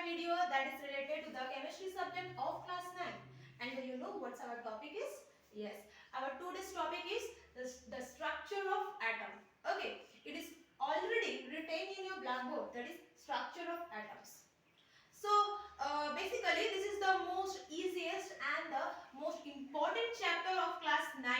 video that is related to the chemistry subject of class 9. And do you know what our topic is? Yes, our today's topic is the structure of atom. Okay, it is already written in your blackboard, that is structure of atoms. So basically this is the most easiest and the most important chapter of class 9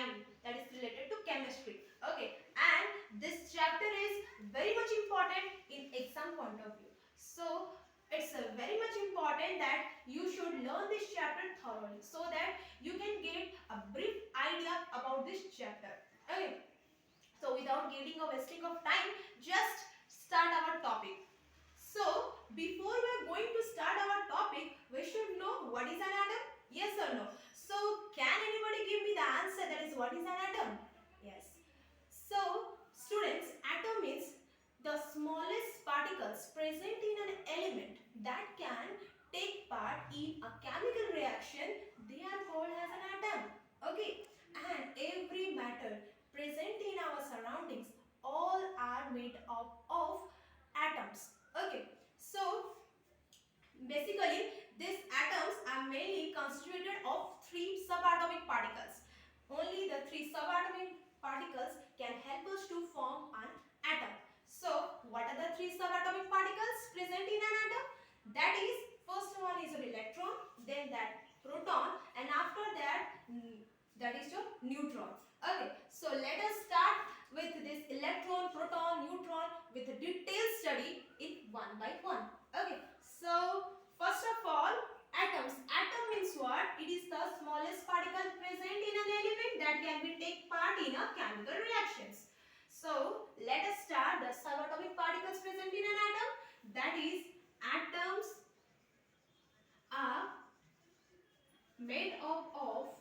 that is related to chemistry. Okay, and this chapter is very much important in exam point of view. So it's very much important that you should learn this chapter thoroughly so that you can get a brief idea about this chapter. Okay, so without getting a wasting of time, just start our topic. So, before we are going to start our topic, we should know what is an atom? Yes or no? So, can anybody give me the answer, that is what is an atom? Yes. So, students, atom is the smallest particles present in an element that can take part in a chemical reaction. They are called as an atom. Okay. And every matter present in our surroundings all are made up of atoms. Okay, so basically these atoms are mainly constituted of three subatomic particles. Only the three subatomic particles can help us to form an atom. So what are the three subatomic particles present in an atom? That is, first one is your electron, then that proton, and after that that is your neutron. Okay, so let us start with this electron, proton, neutron with a detailed study in one by one. Okay, so first of all, atoms. Atom means what? It is the smallest particle present in an element that can be take part in a chemical reactions. So let us start the subatomic particles present in an atom. That is, atoms are made up of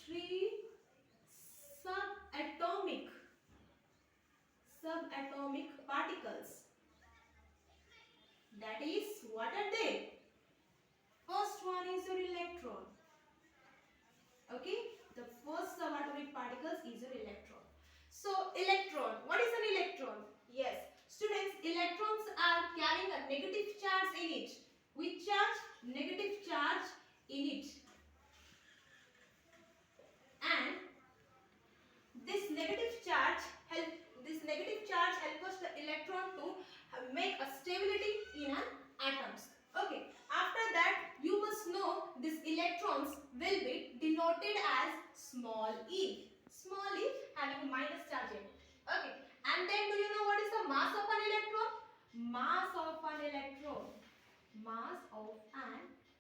three subatomic particles. That is, what are they? First one is your electron. Okay, the first subatomic particles is your electron. So electron, what is an electron? Yes, students, electrons are carrying a negative charge in it. Which charge? Negative charge in it. And this negative charge helps the electron to make a stability in an atoms. Okay, after that you must know these electrons will be denoted as small e having a minus charge in it. Okay, and then do you know what is the mass of an electron? Mass of an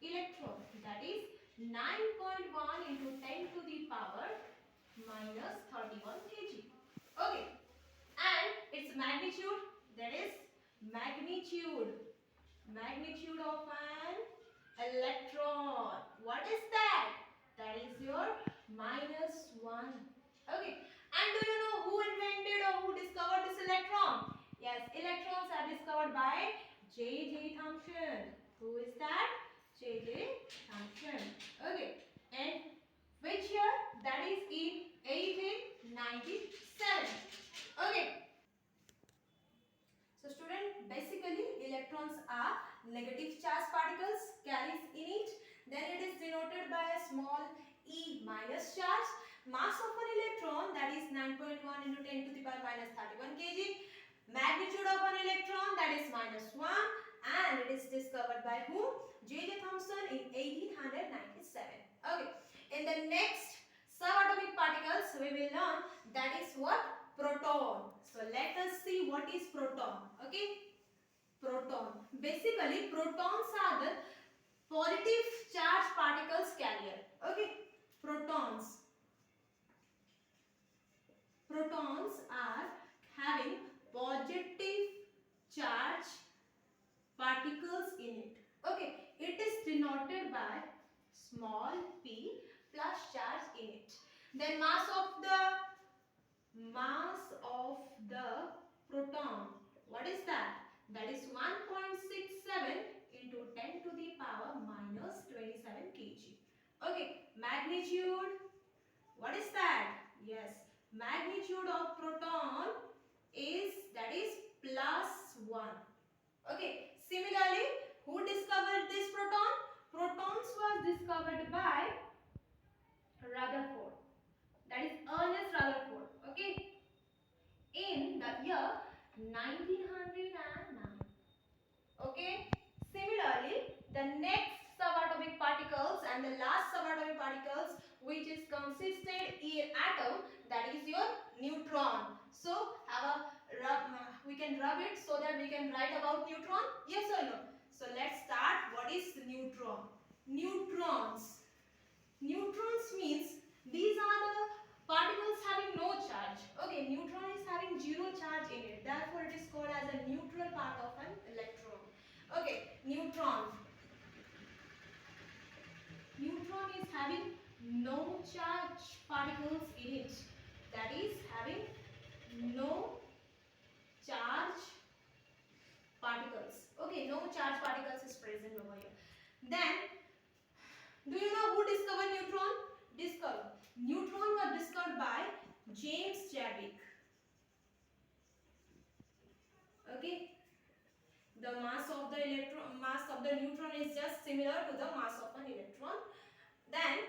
electron, that is 9.1 into 10 to the power minus 31 kg. Okay, and its magnitude, that is magnitude of an electron. What is that? That is your -1. Okay, and do you know who invented or who discovered this electron? Yes, electrons are discovered by J.J. Thomson. Who is that? J.J. Thomson. Okay, and which year? That is in 1897. Okay. So student, basically electrons are negative charge particles carries in it. Then it is denoted by a small e minus charge. Mass of an electron, that is 9.1 into 10 to the power minus 31 kg. Magnitude of an electron, that is -1, and it is discovered by whom? J.J. Thomson in 1897. Okay. In the next subatomic particles we will learn, that is what? Proton. So let us see what is proton. Okay, proton. Basically protons are the positive charge particles carrier. Okay, protons are having positive charge particles in it. Okay, it is denoted by small p plus charge in it. Then mass of the proton, what is that? That is 1.67 into 10 to the power minus 27 kg. Okay, magnitude, what is that? Yes, magnitude of proton that is +1. Okay. Similarly, who discovered this proton? Protons was discovered by Rutherford. That is Ernest Rutherford. Okay. In the year 1909. Okay. Similarly, the next subatomic particles and the last subatomic particles which is consisted in atom, that is your neutron. So we can rub it so that we can write about neutron. Yes or no? So let's start. What is neutron? Neutrons. Neutrons means these are the particles having no charge. Okay, neutron is having zero charge in it. Therefore, it is called as a neutral part of an electron. Okay, neutron. Neutron is having no charge particles in it. That is having no charge particles. Okay, no charge particles is present over here. Then, do you know who discovered neutron? Neutron was discovered by James Chadwick. Okay. The mass of the neutron is just similar to the mass of an electron. Then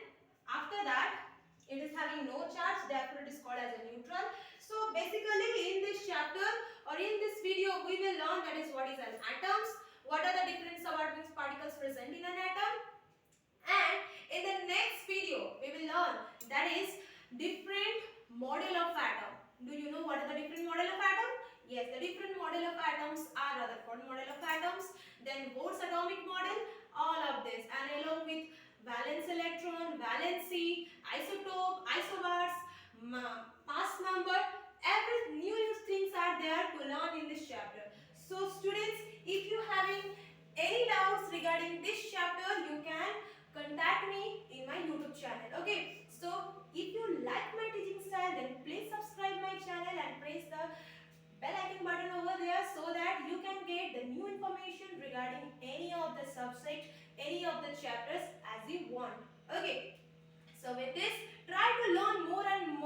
after that, it is having no charge, therefore it is called as a neutron. So basically in this chapter or in this video we will learn that is what is an atoms, what are the different subatomic particles present in an atom, and in the next video we will learn that is different model of atom. Do you know what are the different model of atom? Yes, the different model of atoms are Rutherford model of atoms, then Bohr's atomic model, all of this, and along with valence electron, valency, isotope, isobars, mass number, every new things are there to learn in this chapter. So students, if you having any doubts regarding this chapter, you can contact me in my YouTube channel. Okay, so if you like my teaching style, then please subscribe my channel and press the bell icon button over there so that you can get the new information regarding any of the subject, any of the chapters as you want. Okay, so with this, try to learn more and